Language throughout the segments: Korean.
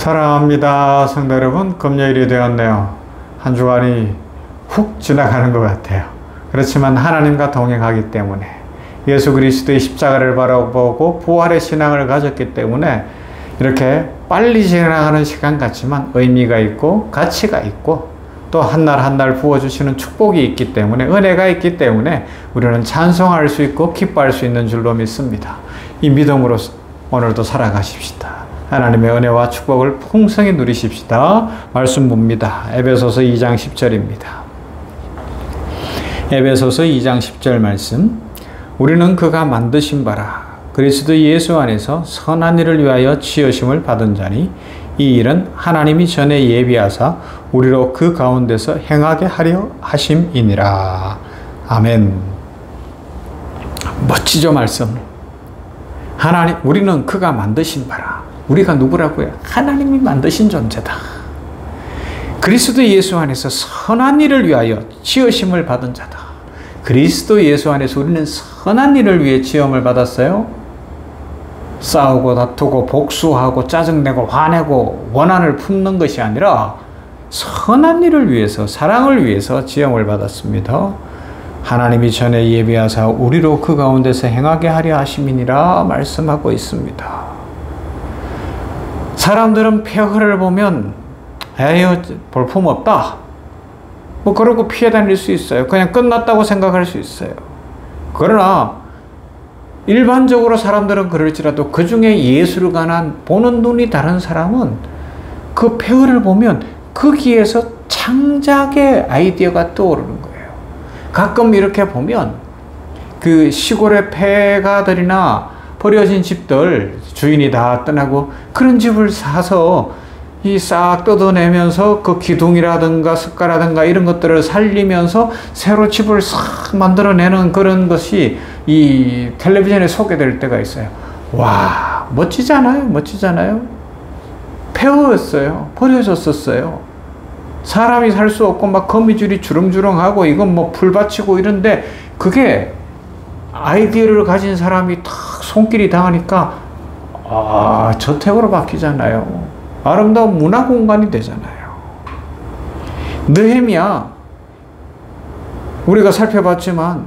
사랑합니다. 성도 여러분, 금요일이 되었네요. 한 주간이 훅 지나가는 것 같아요. 그렇지만 하나님과 동행하기 때문에, 예수 그리스도의 십자가를 바라보고 부활의 신앙을 가졌기 때문에 이렇게 빨리 지나가는 시간 같지만 의미가 있고 가치가 있고, 또 한 날 한 날 부어주시는 축복이 있기 때문에, 은혜가 있기 때문에 우리는 찬송할 수 있고 기뻐할 수 있는 줄로 믿습니다. 이 믿음으로 오늘도 살아가십시다. 하나님의 은혜와 축복을 풍성히 누리십시다. 말씀 봅니다. 에베소서 2장 10절입니다. 에베소서 2장 10절 말씀. 우리는 그가 만드신 바라 그리스도 예수 안에서 선한 일을 위하여 지으심을 받은 자니, 이 일은 하나님이 전에 예비하사 우리로 그 가운데서 행하게 하려 하심이니라. 아멘. 멋지죠, 말씀. 하나님, 우리는 그가 만드신 바라. 우리가 누구라고요? 하나님이 만드신 존재다. 그리스도 예수 안에서 선한 일을 위하여 지으심을 받은 자다. 그리스도 예수 안에서 우리는 선한 일을 위해 지음을 받았어요. 싸우고 다투고 복수하고 짜증내고 화내고 원한을 품는 것이 아니라 선한 일을 위해서, 사랑을 위해서 지음을 받았습니다. 하나님이 전에 예비하사 우리로 그 가운데서 행하게 하려 하심이니라 말씀하고 있습니다. 사람들은 폐허를 보면 에휴, 볼품없다, 뭐 그러고 피해 다닐 수 있어요. 그냥 끝났다고 생각할 수 있어요. 그러나 일반적으로 사람들은 그럴지라도 그 중에 예수를 관한 보는 눈이 다른 사람은 그 폐허를 보면 거기에서 창작의 아이디어가 떠오르는 거예요. 가끔 이렇게 보면 그 시골의 폐가들이나 버려진 집들, 주인이 다 떠나고 그런 집을 사서 이 싹 뜯어내면서 그 기둥이라든가 숟가라든가 이런 것들을 살리면서 새로 집을 싹 만들어내는 그런 것이 이 텔레비전에 소개될 때가 있어요. 와, 멋지잖아요. 멋지잖아요. 폐허였어요. 버려졌었어요. 사람이 살 수 없고 막 거미줄이 주렁주렁하고 이건 뭐 풀받치고 이런데, 그게 아이디어를 가진 사람이 탁 손길이 닿으니까 저택으로 바뀌잖아요. 아름다운 문화 공간이 되잖아요. 느헤미야, 우리가 살펴봤지만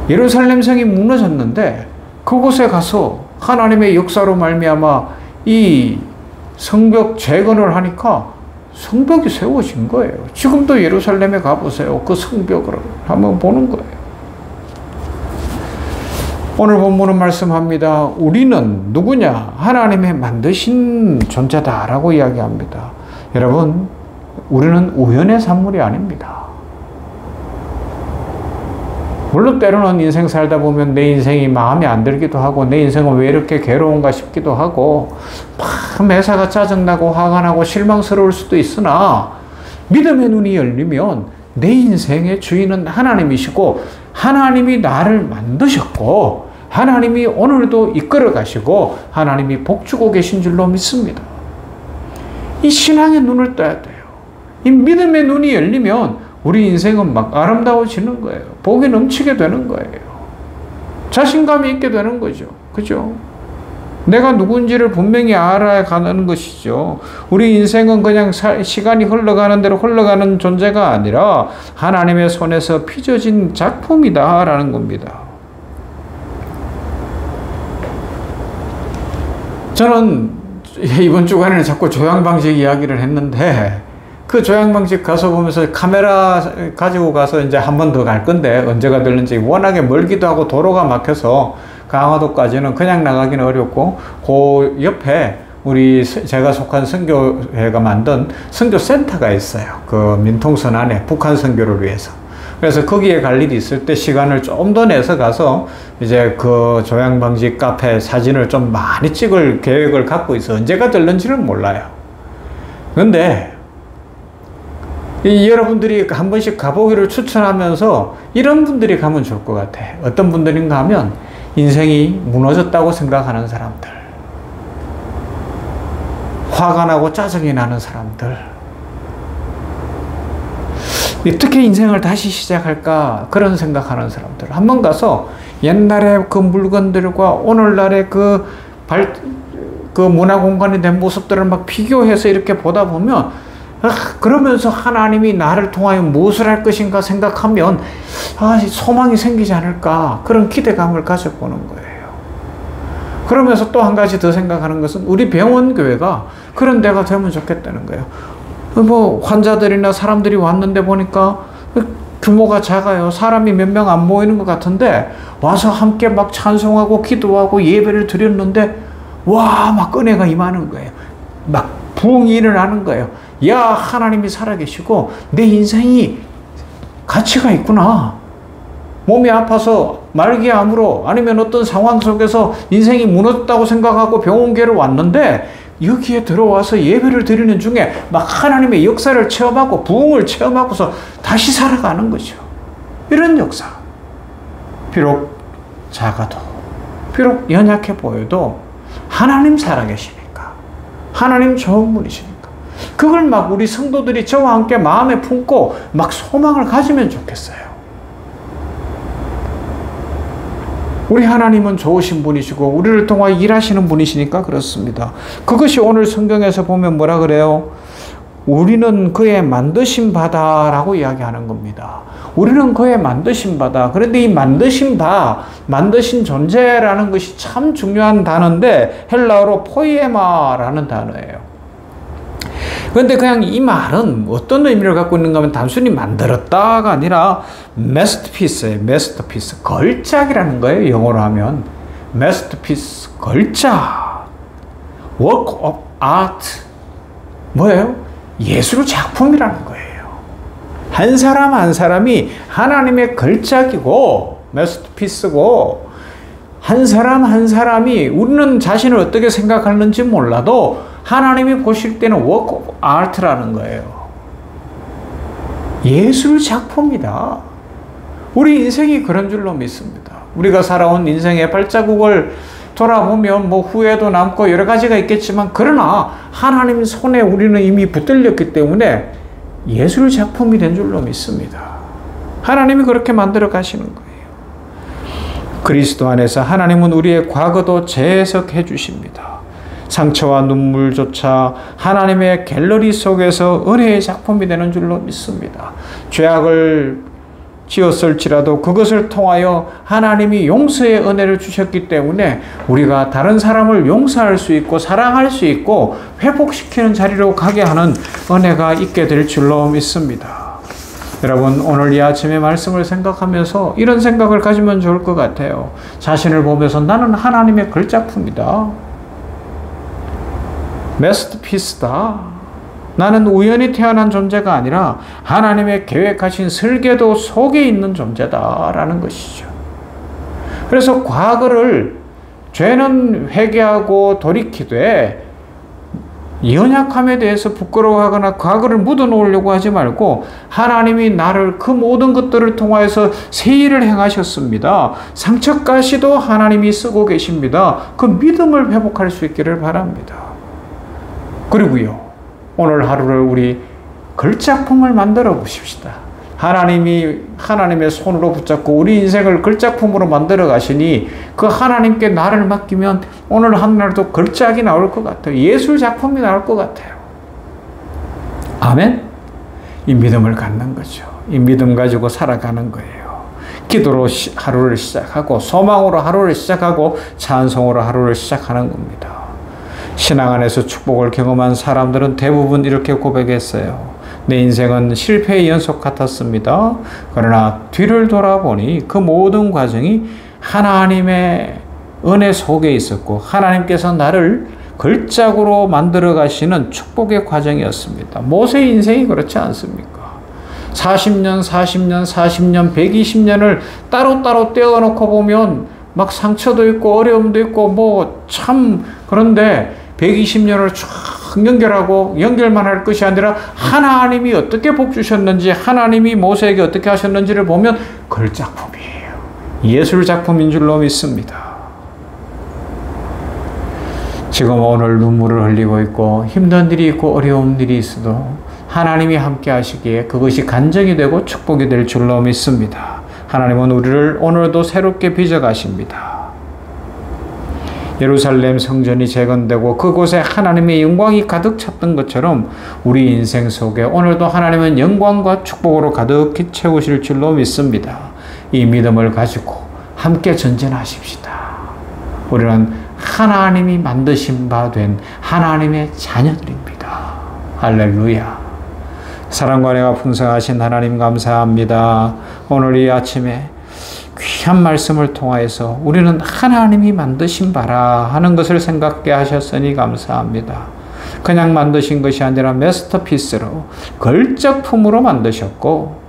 예루살렘 성이 무너졌는데 그곳에 가서 하나님의 역사로 말미암아 이 성벽 재건을 하니까 성벽이 세워진 거예요. 지금도 예루살렘에 가보세요. 그 성벽을 한번 보는 거예요. 오늘 본문은 말씀합니다. 우리는 누구냐? 하나님의 만드신 존재다라고 이야기합니다. 여러분, 우리는 우연의 산물이 아닙니다. 물론 때로는 인생 살다 보면 내 인생이 마음에 안 들기도 하고, 내 인생은 왜 이렇게 괴로운가 싶기도 하고, 막 매사가 짜증나고 화가 나고 실망스러울 수도 있으나, 믿음의 눈이 열리면 내 인생의 주인은 하나님이시고, 하나님이 나를 만드셨고, 하나님이 오늘도 이끌어 가시고, 하나님이 복주고 계신 줄로 믿습니다. 이 신앙의 눈을 떠야 돼요. 이 믿음의 눈이 열리면 우리 인생은 막 아름다워지는 거예요. 복이 넘치게 되는 거예요. 자신감이 있게 되는 거죠. 그죠? 내가 누군지를 분명히 알아가는 것이죠. 우리 인생은 그냥 시간이 흘러가는 대로 흘러가는 존재가 아니라 하나님의 손에서 빚어진 작품이다라는 겁니다. 저는 이번 주간에는 자꾸 조향방식 이야기를 했는데, 그 조향방식 가서 보면서 카메라 가지고 가서 이제 한 번 더 갈 건데, 언제가 될는지 워낙에 멀기도 하고 도로가 막혀서 강화도까지는 그냥 나가기는 어렵고, 그 옆에 제가 속한 선교회가 만든 선교센터가 있어요. 그 민통선 안에 북한 선교를 위해서. 그래서 거기에 갈 일이 있을 때 시간을 좀 더 내서 가서 이제 그 조향방식 카페 사진을 좀 많이 찍을 계획을 갖고 있어. 언제가 될는지는 몰라요. 근데 여러분들이 한 번씩 가보기를 추천하면서 이런 분들이 가면 좋을 것 같아. 어떤 분들인가 하면 인생이 무너졌다고 생각하는 사람들, 화가 나고 짜증이 나는 사람들, 어떻게 인생을 다시 시작할까 그런 생각하는 사람들, 한번 가서 옛날에 그 물건들과 오늘날의 그 그 문화 공간이 된 모습들을 막 비교해서 이렇게 보다 보면 그러면서 하나님이 나를 통하여 무엇을 할 것인가 생각하면 소망이 생기지 않을까 그런 기대감을 가져보는 거예요. 그러면서 또 한 가지 더 생각하는 것은 우리 병원교회가 그런 데가 되면 좋겠다는 거예요. 뭐 환자들이나 사람들이 왔는데 보니까 규모가 작아요. 사람이 몇 명 안 모이는 것 같은데 와서 함께 막 찬송하고 기도하고 예배를 드렸는데 막 은혜가 임하는 거예요. 막 부흥이 일어나는 거예요. 야, 하나님이 살아계시고 내 인생이 가치가 있구나. 몸이 아파서 말기암으로 아니면 어떤 상황 속에서 인생이 무너졌다고 생각하고 병원계를 왔는데 여기에 들어와서 예배를 드리는 중에 막 하나님의 역사를 체험하고 부흥을 체험하고서 다시 살아가는 거죠. 이런 역사. 비록 작아도, 비록 연약해 보여도 하나님 살아계시니까, 하나님 좋은 분이시니까 그걸 막 우리 성도들이 저와 함께 마음에 품고 막 소망을 가지면 좋겠어요. 우리 하나님은 좋으신 분이시고 우리를 통하여 일하시는 분이시니까 그렇습니다. 그것이 오늘 성경에서 보면 뭐라 그래요? 우리는 그의 만드신 바다라고 이야기하는 겁니다. 우리는 그의 만드신 바다. 그런데 이 만드신 바, 만드신 존재라는 것이 참 중요한 단어인데 헬라어로 포이에마라는 단어예요. 그런데 그냥 이 말은 어떤 의미를 갖고 있는가 하면 단순히 만들었다가 아니라 masterpiece예요. masterpiece. 걸작이라는 거예요. 영어로 하면. masterpiece. 걸작. work of art. 뭐예요? 예술 작품이라는 거예요. 한 사람 한 사람이 하나님의 걸작이고 masterpiece고 한 사람 한 사람이 우리는 자신을 어떻게 생각하는지 몰라도 하나님이 보실 때는 work of art라는 거예요. 예술 작품이다. 우리 인생이 그런 줄로 믿습니다. 우리가 살아온 인생의 발자국을 돌아보면 뭐 후회도 남고 여러 가지가 있겠지만 그러나 하나님 손에 우리는 이미 붙들렸기 때문에 예술 작품이 된 줄로 믿습니다. 하나님이 그렇게 만들어 가시는 거예요. 그리스도 안에서 하나님은 우리의 과거도 재해석해 주십니다. 상처와 눈물조차 하나님의 갤러리 속에서 은혜의 작품이 되는 줄로 믿습니다. 죄악을 지었을지라도 그것을 통하여 하나님이 용서의 은혜를 주셨기 때문에 우리가 다른 사람을 용서할 수 있고 사랑할 수 있고 회복시키는 자리로 가게 하는 은혜가 있게 될 줄로 믿습니다. 여러분, 오늘 이 아침의 말씀을 생각하면서 이런 생각을 가지면 좋을 것 같아요. 자신을 보면서 나는 하나님의 걸작품이다. 마스터피스다. 나는 우연히 태어난 존재가 아니라 하나님의 계획하신 설계도 속에 있는 존재다라는 것이죠. 그래서 과거를 죄는 회개하고 돌이키되 연약함에 대해서 부끄러워하거나 과거를 묻어놓으려고 하지 말고 하나님이 나를 그 모든 것들을 통하여서 새 일을 행하셨습니다. 상처가시도 하나님이 쓰고 계십니다. 그 믿음을 회복할 수 있기를 바랍니다. 그리고요, 오늘 하루를 우리 걸작품을 만들어 보십시다. 하나님이 하나님의 손으로 붙잡고 우리 인생을 걸작품으로 만들어 가시니 그 하나님께 나를 맡기면 오늘 하늘도 걸작이 나올 것 같아요. 예술 작품이 나올 것 같아요. 아멘? 이 믿음을 갖는 거죠. 이 믿음 가지고 살아가는 거예요. 기도로 하루를 시작하고 소망으로 하루를 시작하고 찬송으로 하루를 시작하는 겁니다. 신앙 안에서 축복을 경험한 사람들은 대부분 이렇게 고백했어요. 내 인생은 실패의 연속 같았습니다. 그러나 뒤를 돌아보니 그 모든 과정이 하나님의 은혜 속에 있었고 하나님께서 나를 걸작으로 만들어 가시는 축복의 과정이었습니다. 모세의 인생이 그렇지 않습니까? 40년, 120년을 따로따로 떼어놓고 보면 막 상처도 있고 어려움도 있고 뭐 참 그런데 120년을 쫙 연결하고 연결만 할 것이 아니라 하나님이 어떻게 복 주셨는지 하나님이 모세에게 어떻게 하셨는지를 보면 걸작품이에요. 예술 작품인 줄로 믿습니다. 지금 오늘 눈물을 흘리고 있고 힘든 일이 있고 어려운 일이 있어도 하나님이 함께 하시기에 그것이 간증이 되고 축복이 될 줄로 믿습니다. 하나님은 우리를 오늘도 새롭게 빚어가십니다. 예루살렘 성전이 재건되고 그곳에 하나님의 영광이 가득 찼던 것처럼 우리 인생 속에 오늘도 하나님은 영광과 축복으로 가득히 채우실 줄로 믿습니다. 이 믿음을 가지고 함께 전진하십시다. 우리는 하나님이 만드신 바 된 하나님의 자녀들입니다. 할렐루야. 사랑과 은혜가 풍성하신 하나님 감사합니다. 오늘 이 아침에 귀한 말씀을 통하여서 우리는 하나님이 만드신 바라 하는 것을 생각게 하셨으니 감사합니다. 그냥 만드신 것이 아니라 마스터피스로 걸작품으로 만드셨고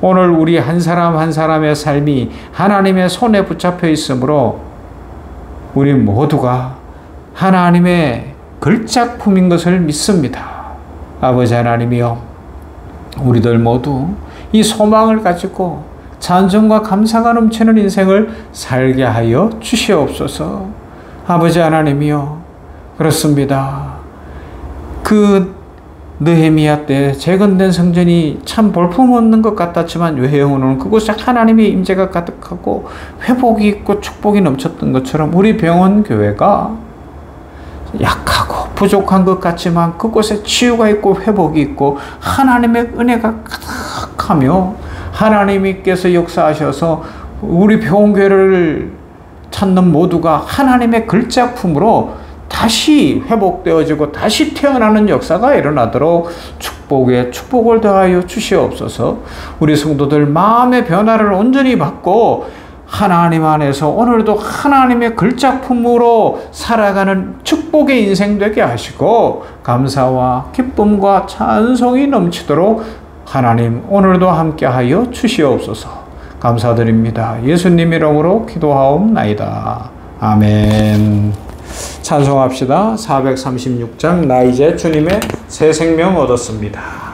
오늘 우리 한 사람 한 사람의 삶이 하나님의 손에 붙잡혀 있으므로 우리 모두가 하나님의 걸작품인 것을 믿습니다. 아버지 하나님이여, 우리들 모두 이 소망을 가지고 찬송과 감사가 넘치는 인생을 살게 하여 주시옵소서. 아버지 하나님이여, 그렇습니다. 그 느헤미야 때 재건된 성전이 참 볼품없는 것 같았지만 외형으로는 그곳에 하나님의 임재가 가득하고 회복이 있고 축복이 넘쳤던 것처럼 우리 병원 교회가 약하고 부족한 것 같지만 그곳에 치유가 있고 회복이 있고 하나님의 은혜가 가득하며 하나님께서 역사하셔서 우리 병원교회를 찾는 모두가 하나님의 걸작품으로 다시 회복되어지고 다시 태어나는 역사가 일어나도록 축복에 축복을 더하여 주시옵소서. 우리 성도들 마음의 변화를 온전히 받고 하나님 안에서 오늘도 하나님의 걸작품으로 살아가는 축복의 인생 되게 하시고 감사와 기쁨과 찬송이 넘치도록 하나님 오늘도 함께하여 주시옵소서. 감사드립니다. 예수님 이름으로 기도하옵나이다. 아멘. 찬송합시다. 436장 나 이제 주님의 새 생명 얻었습니다.